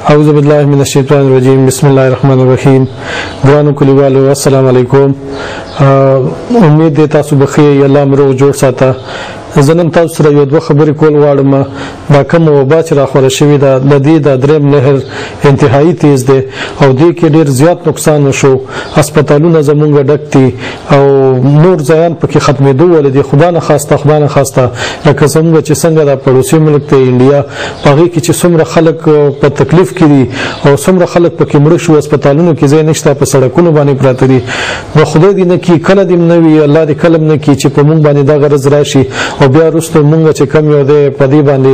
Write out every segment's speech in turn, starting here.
اعوذ باللہ من الشیطان الرجیم بسم اللہ الرحمن الرحیم ګرانو کلیوالو السلام علیکم امید دی تاسو بخیر الله مرو جوړ ساته زنن تاسو سره یو دوه خبرې کول غواړم دا کوم وبا چې راخوره شوې ده د دې د دریم لهر انتهایی تیز دی او دې کې ډېر زیات نقصان وشو هسپتالونه زمونږ ډک دي او نور ځایان پکې ختمېدو ولې خدا نه خواسته لکه څنګه چې څنګه د پړوسي ملک ته انډیا هغې کې چې څومره خلک په تکلیف کې دي او څومره خلک پکې مړه شو هسپتالونو کې ځای نشته په سړکونو باندې پراته دي نو خدای دې نه کړي کله دې نه وي الله دې کله نه کړي چې په موږ باندې دا غرض راشي او بیا وروسته مونږ چې کم یو دی په دې باندې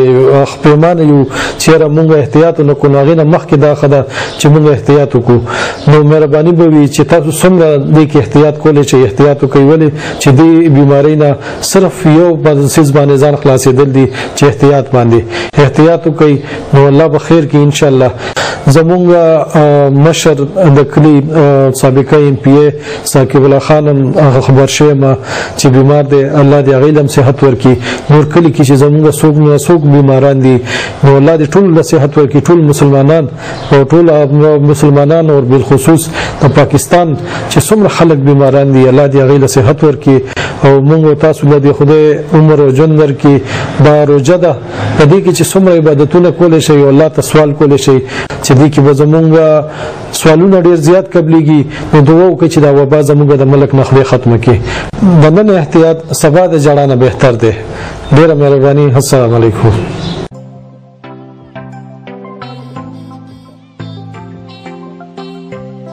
پیمانه یو چېرې مونږ احتیاط نه کوو نو هغې نه مخکې دا ښه ده چې مونږ احتیاط وکړو نو مهرباني به وي چې تاسو څومره دې کې احتیاط کولی چې احتیاط وکړئ ولې چې دې بیمارۍ نه صرف یو څیز باندې ځان خلاصېدل دي چې احتیاط باندې احتیاط وکړئ نو الله به خیر کړي انشاءالله زمونږ مشر د کلي سابقه ایم پی ای ثاقب الله خان هم خبر شوی یم چې بیمار دی الله دې هغې له صحت ورکړي نور کلي کې چې زمونږ څوک بیماران دي نو الله دې ټول له صحت ورکړي ټول مسلمانان او ټول مسلمانان او بالخصوص د پاکستان چې څومره خلک بیماران دي الله دې هغې له صحت ورکړي او موږ تاسو له دې خدای عمر او ژوند درکړي دا روژه ده په دې کې چې څومره عبادتونه کولی شئ او الله ته سوال کولی شئ چې دې کې به زمونږ سوالونه ډېر زیات قبلېږي نو دعا وکړئ چې دا وبا زمونږ د ملک نه خدای ختمه کړي د نن احتیاط سبا د جړا نه بهتر دی ډېره مهرباني السلام علیکم